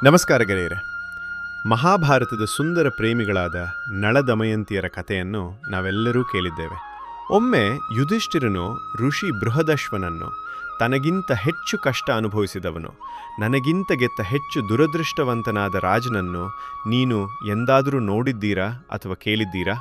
ನಮಸ್ಕಾರ ಗೆಳೆಯರೆ. ಮಹಾಭಾರತದ ಸುಂದರ ಪ್ರೇಮಿಗಳಾದ ನಳ ದಮಯಂತಿಯರ ಕಥೆಯನ್ನು ನಾವೆಲ್ಲರೂ ಕೇಳಿದ್ದೇವೆ. ಒಮ್ಮೆ ಯುಧಿಷ್ಠಿರನು ಋಷಿ ಬೃಹದಶ್ವನನ್ನು, ತನಗಿಂತ ಹೆಚ್ಚು ಕಷ್ಟ ಅನುಭವಿಸಿದವನು, ನನಗಿಂತ ಗೆತ್ತ ಹೆಚ್ಚು ದುರದೃಷ್ಟವಂತನಾದ ರಾಜನನ್ನು ನೀನು ಎಂದಾದರೂ ನೋಡಿದ್ದೀರಾ ಅಥವಾ ಕೇಳಿದ್ದೀರಾ?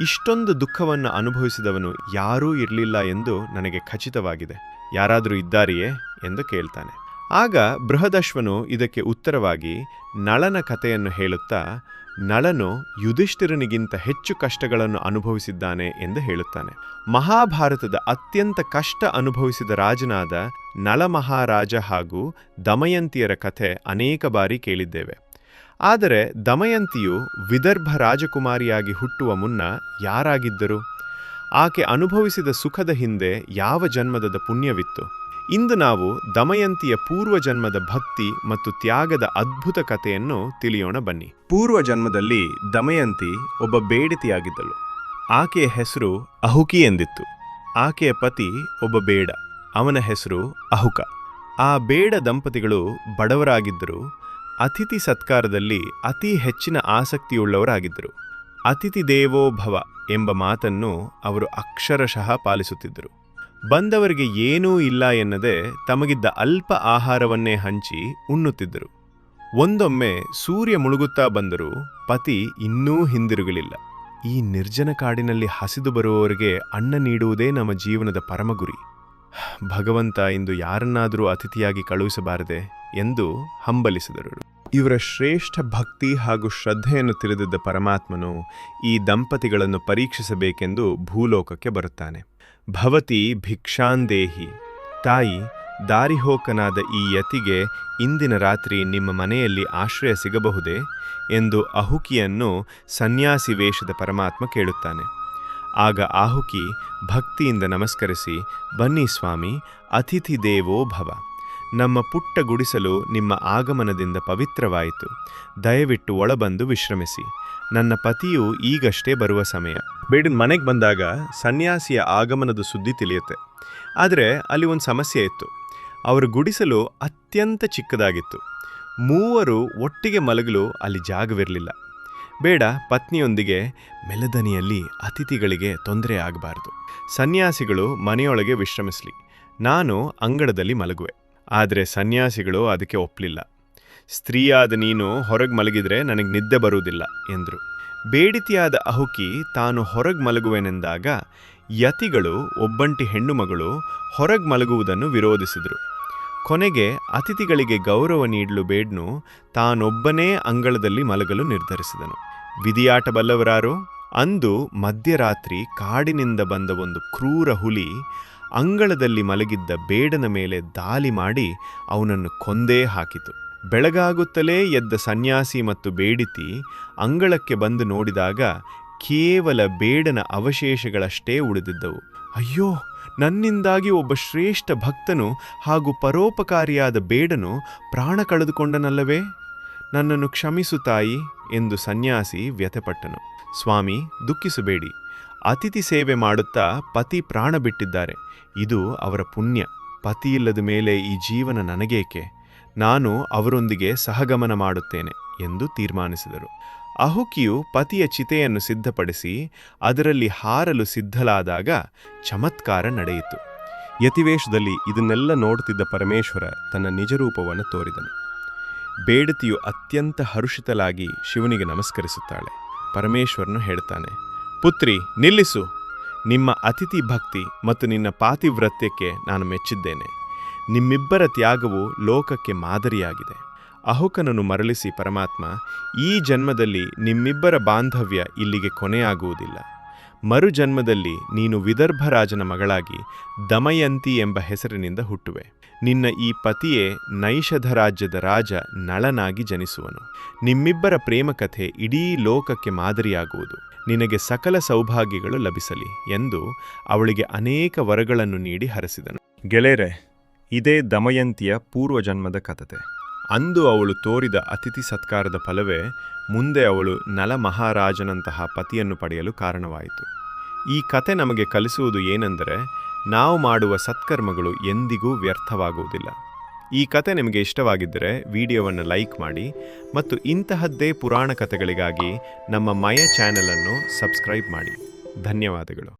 ಇಷ್ಟೊಂದು ದುಃಖವನ್ನು ಅನುಭವಿಸಿದವನು ಯಾರೂ ಇರಲಿಲ್ಲ ಎಂದು ನನಗೆ ಖಚಿತವಾಗಿದೆ. ಯಾರಾದರೂ ಇದ್ದಾರೆಯೇ ಎಂದು ಕೇಳ್ತಾನೆ. ಆಗ ಬೃಹದಶ್ವನು ಇದಕ್ಕೆ ಉತ್ತರವಾಗಿ ನಳನ ಕಥೆಯನ್ನು ಹೇಳುತ್ತಾ, ನಳನು ಯುಧಿಷ್ಠಿರನಿಗಿಂತ ಹೆಚ್ಚು ಕಷ್ಟಗಳನ್ನು ಅನುಭವಿಸಿದ್ದಾನೆ ಎಂದು ಹೇಳುತ್ತಾನೆ. ಮಹಾಭಾರತದ ಅತ್ಯಂತ ಕಷ್ಟ ಅನುಭವಿಸಿದ ರಾಜನಾದ ನಳ ಮಹಾರಾಜ ಹಾಗೂ ದಮಯಂತಿಯರ ಕಥೆ ಅನೇಕ ಬಾರಿ ಕೇಳಿದ್ದೇವೆ. ಆದರೆ ದಮಯಂತಿಯು ವಿದರ್ಭ ರಾಜಕುಮಾರಿಯಾಗಿ ಹುಟ್ಟುವ ಮುನ್ನ ಯಾರಾಗಿದ್ದರು? ಆಕೆ ಅನುಭವಿಸಿದ ಸುಖದ ಹಿಂದೆ ಯಾವ ಜನ್ಮದ ಪುಣ್ಯವಿತ್ತು? ಇಂದು ನಾವು ದಮಯಂತಿಯ ಪೂರ್ವಜನ್ಮದ ಭಕ್ತಿ ಮತ್ತು ತ್ಯಾಗದ ಅದ್ಭುತ ಕಥೆಯನ್ನು ತಿಳಿಯೋಣ ಬನ್ನಿ. ಪೂರ್ವಜನ್ಮದಲ್ಲಿ ದಮಯಂತಿ ಒಬ್ಬ ಬೇಡತಿಯಾಗಿದ್ದಳು. ಆಕೆಯ ಹೆಸರು ಅಹುಕಿ ಎಂದಿತ್ತು. ಆಕೆಯ ಪತಿ ಒಬ್ಬ ಬೇಡ, ಅವನ ಹೆಸರು ಅಹುಕ. ಆ ಬೇಡ ದಂಪತಿಗಳು ಬಡವರಾಗಿದ್ದರು. ಅತಿಥಿ ಸತ್ಕಾರದಲ್ಲಿ ಅತಿ ಹೆಚ್ಚಿನ ಆಸಕ್ತಿಯುಳ್ಳವರಾಗಿದ್ದರು. ಅತಿಥಿ ದೇವೋ ಭವ ಎಂಬ ಮಾತನ್ನು ಅವರು ಅಕ್ಷರಶಃ ಪಾಲಿಸುತ್ತಿದ್ದರು. ಬಂದವರಿಗೆ ಏನೂ ಇಲ್ಲ ಎನ್ನದೆ ತಮಗಿದ್ದ ಅಲ್ಪ ಆಹಾರವನ್ನೇ ಹಂಚಿ ಉಣ್ಣುತ್ತಿದ್ದರು. ಒಂದೊಮ್ಮೆ ಸೂರ್ಯ ಮುಳುಗುತ್ತಾ ಬಂದರೂ ಪತಿ ಇನ್ನೂ ಹಿಂದಿರುಗಲಿಲ್ಲ. ಈ ನಿರ್ಜನ ಕಾಡಿನಲ್ಲಿ ಹಸಿದು ಬರುವವರಿಗೆ ಅನ್ನ ನೀಡುವುದೇ ನಮ್ಮ ಜೀವನದ ಪರಮಗುರಿ. ಭಗವಂತ ಇಂದು ಯಾರನ್ನಾದರೂ ಅತಿಥಿಯಾಗಿ ಕಳುಹಿಸಬಾರದೆ ಎಂದು ಹಂಬಲಿಸಿದರು. ಇವರ ಶ್ರೇಷ್ಠ ಭಕ್ತಿ ಹಾಗೂ ಶ್ರದ್ಧೆಯನ್ನು ತಿಳಿದಿದ್ದ ಪರಮಾತ್ಮನು ಈ ದಂಪತಿಗಳನ್ನು ಪರೀಕ್ಷಿಸಬೇಕೆಂದು ಭೂಲೋಕಕ್ಕೆ ಬರುತ್ತಾನೆ. ಭವತಿ ಭಿಕ್ಷಾಂದೇಹಿ, ತಾಯಿ, ದಾರಿಹೋಕನಾದ ಈ ಯತಿಗೆ ಇಂದಿನ ರಾತ್ರಿ ನಿಮ್ಮ ಮನೆಯಲ್ಲಿ ಆಶ್ರಯ ಸಿಗಬಹುದೇ ಎಂದು ಅಹುಕಿಯನ್ನು ಸನ್ಯಾಸಿ ವೇಷದ ಪರಮಾತ್ಮ ಕೇಳುತ್ತಾನೆ. ಆಗ ಆಹುಕಿ ಭಕ್ತಿಯಿಂದ ನಮಸ್ಕರಿಸಿ, ಬನ್ನಿ ಸ್ವಾಮಿ, ಅತಿಥಿ ದೇವೋ ಭವ. ನಮ್ಮ ಪುಟ್ಟ ಗುಡಿಸಲು ನಿಮ್ಮ ಆಗಮನದಿಂದ ಪವಿತ್ರವಾಯಿತು. ದಯವಿಟ್ಟು ಒಳಬಂದು ವಿಶ್ರಮಿಸಿ. ನನ್ನ ಪತಿಯು ಈಗಷ್ಟೇ ಬರುವ ಸಮಯ. ಬೇಡನ ಮನೆಗೆ ಬಂದಾಗ ಸನ್ಯಾಸಿಯ ಆಗಮನದ ಸುದ್ದಿ ತಿಳಿಯುತ್ತೆ. ಆದರೆ ಅಲ್ಲಿ ಒಂದು ಸಮಸ್ಯೆ ಇತ್ತು. ಅವರ ಗುಡಿಸಲು ಅತ್ಯಂತ ಚಿಕ್ಕದಾಗಿತ್ತು. ಮೂವರು ಒಟ್ಟಿಗೆ ಮಲಗಲು ಅಲ್ಲಿ ಜಾಗವಿರಲಿಲ್ಲ. ಬೇಡ ಪತ್ನಿಯೊಂದಿಗೆ ಮೆಲದನಿಯಲ್ಲಿ ಅತಿಥಿಗಳಿಗೆ ತೊಂದರೆ ಆಗಬಾರದು. ಸನ್ಯಾಸಿಗಳು ಮನೆಯೊಳಗೆ ವಿಶ್ರಮಿಸಲಿ, ನಾನು ಅಂಗಳದಲ್ಲಿ ಮಲಗುವೆ. ಆದರೆ ಸನ್ಯಾಸಿಗಳು ಅದಕ್ಕೆ ಒಪ್ಪಲಿಲ್ಲ. ಸ್ತ್ರೀಯಾದ ನೀನು ಹೊರಗೆ ಮಲಗಿದ್ರೆ ನನಗೆ ನಿದ್ದೆ ಬರುವುದಿಲ್ಲ ಎಂದರು. ಬೇಡಿತಿಯಾದ ಅಹುಕಿ ತಾನು ಹೊರಗೆ ಮಲಗುವೆನೆಂದಾಗ ಯತಿಗಳು, ಒಬ್ಬಂಟಿ ಹೆಣ್ಣು ಮಗಳು, ಹೊರಗೆ ಮಲಗುವುದನ್ನು ವಿರೋಧಿಸಿದರು. ಕೊನೆಗೆ ಅತಿಥಿಗಳಿಗೆ ಗೌರವ ನೀಡಲು ಬೇಡ್ನು ತಾನೊಬ್ಬನೇ ಅಂಗಳದಲ್ಲಿ ಮಲಗಲು ನಿರ್ಧರಿಸಿದನು. ವಿಧಿಯಾಟ ಬಲ್ಲವರಾರು? ಅಂದು ಮಧ್ಯರಾತ್ರಿ ಕಾಡಿನಿಂದ ಬಂದ ಒಂದು ಕ್ರೂರ ಹುಲಿ ಅಂಗಳದಲ್ಲಿ ಮಲಗಿದ್ದ ಬೇಡನ ಮೇಲೆ ದಾಳಿ ಮಾಡಿ ಅವನನ್ನು ಕೊಂದೇ ಹಾಕಿತು. ಬೆಳಗಾಗುತ್ತಲೇ ಎದ್ದ ಸನ್ಯಾಸಿ ಮತ್ತು ಬೇಡಿತಿ ಅಂಗಳಕ್ಕೆ ಬಂದು ನೋಡಿದಾಗ ಕೇವಲ ಬೇಡನ ಅವಶೇಷಗಳಷ್ಟೇ ಉಳಿದಿದ್ದವು. ಅಯ್ಯೋ, ನನ್ನಿಂದಾಗಿ ಒಬ್ಬ ಶ್ರೇಷ್ಠ ಭಕ್ತನು ಹಾಗೂ ಪರೋಪಕಾರಿಯಾದ ಬೇಡನು ಪ್ರಾಣ ಕಳೆದುಕೊಂಡನಲ್ಲವೇ? ನನ್ನನ್ನು ಕ್ಷಮಿಸು ತಾಯಿ ಎಂದು ಸನ್ಯಾಸಿ ವ್ಯಥೆಪಟ್ಟನು. ಸ್ವಾಮಿ, ದುಃಖಿಸಬೇಡಿ. ಅತಿಥಿ ಸೇವೆ ಮಾಡುತ್ತಾ ಪತಿ ಪ್ರಾಣ ಬಿಟ್ಟಿದ್ದಾರೆ. ಇದು ಅವರ ಪುಣ್ಯ. ಪತಿಯಿಲ್ಲದ ಮೇಲೆ ಈ ಜೀವನ ನನಗೇಕೆ? ನಾನು ಅವರೊಂದಿಗೆ ಸಹಗಮನ ಮಾಡುತ್ತೇನೆ ಎಂದು ತೀರ್ಮಾನಿಸಿದರು. ಅಹುಕಿಯು ಪತಿಯ ಚಿತೆಯನ್ನು ಸಿದ್ಧಪಡಿಸಿ ಅದರಲ್ಲಿ ಹಾರಲು ಸಿದ್ಧಲಾದಾಗ ಚಮತ್ಕಾರ ನಡೆಯಿತು. ಯತಿವೇಷದಲ್ಲಿ ಇದನ್ನೆಲ್ಲ ನೋಡುತ್ತಿದ್ದ ಪರಮೇಶ್ವರ ತನ್ನ ನಿಜರೂಪವನ್ನು ತೋರಿದನು. ಬೇಡತಿಯು ಅತ್ಯಂತ ಹರುಷಿತಲಾಗಿ ಶಿವನಿಗೆ ನಮಸ್ಕರಿಸುತ್ತಾಳೆ. ಪರಮೇಶ್ವರನು ಹೇಳ್ತಾನೆ, ಪುತ್ರಿ, ನಿಲ್ಲಿಸು. ನಿಮ್ಮ ಅತಿಥಿ ಭಕ್ತಿ ಮತ್ತು ನಿನ್ನ ಪಾತಿವ್ರತ್ಯಕ್ಕೆ ನಾನು ಮೆಚ್ಚಿದ್ದೇನೆ. ನಿಮ್ಮಿಬ್ಬರ ತ್ಯಾಗವು ಲೋಕಕ್ಕೆ ಮಾದರಿಯಾಗಿದೆ. ಅಹುಕನನ್ನು ಮರಳಿಸಿ ಪರಮಾತ್ಮ, ಈ ಜನ್ಮದಲ್ಲಿ ನಿಮ್ಮಿಬ್ಬರ ಬಾಂಧವ್ಯ ಇಲ್ಲಿಗೆ ಕೊನೆಯಾಗುವುದಿಲ್ಲ. ಮರು ಜನ್ಮದಲ್ಲಿ ನೀನು ವಿದರ್ಭರಾಜನ ಮಗಳಾಗಿ ದಮಯಂತಿ ಎಂಬ ಹೆಸರಿನಿಂದ ಹುಟ್ಟುವೆ. ನಿನ್ನ ಈ ಪತಿಯೇ ನೈಷಧ ರಾಜ್ಯದ ರಾಜ ನಳನಾಗಿ ಜನಿಸುವನು. ನಿಮ್ಮಿಬ್ಬರ ಪ್ರೇಮಕಥೆ ಇಡೀ ಲೋಕಕ್ಕೆ ಮಾದರಿಯಾಗುವುದು. ನಿನಗೆ ಸಕಲ ಸೌಭಾಗ್ಯಗಳು ಲಭಿಸಲಿ ಎಂದು ಅವಳಿಗೆ ಅನೇಕ ವರಗಳನ್ನು ನೀಡಿ ಹರಸಿದನು. ಗೆಳೆಯರೆ, ಇದೇ ದಮಯಂತಿಯ ಪೂರ್ವಜನ್ಮದ ಕಥೆ. ಅಂದು ಅವಳು ತೋರಿದ ಅತಿಥಿ ಸತ್ಕಾರದ ಫಲವೇ ಮುಂದೆ ಅವಳು ನಲ ಮಹಾರಾಜನಂತಹ ಪತಿಯನ್ನು ಪಡೆಯಲು ಕಾರಣವಾಯಿತು. ಈ ಕತೆ ನಮಗೆ ಕಲಿಸುವುದು ಏನೆಂದರೆ, ನಾವು ಮಾಡುವ ಸತ್ಕರ್ಮಗಳು ಎಂದಿಗೂ ವ್ಯರ್ಥವಾಗುವುದಿಲ್ಲ. ಈ ಕತೆ ನಿಮಗೆ ಇಷ್ಟವಾಗಿದ್ದರೆ ವಿಡಿಯೋವನ್ನು ಲೈಕ್ ಮಾಡಿ ಮತ್ತು ಇಂತಹದ್ದೇ ಪುರಾಣ ಕಥೆಗಳಿಗಾಗಿ ನಮ್ಮ ಮಯ ಚಾನೆಲ್ ಅನ್ನು ಸಬ್ಸ್ಕ್ರೈಬ್ ಮಾಡಿ. ಧನ್ಯವಾದಗಳು.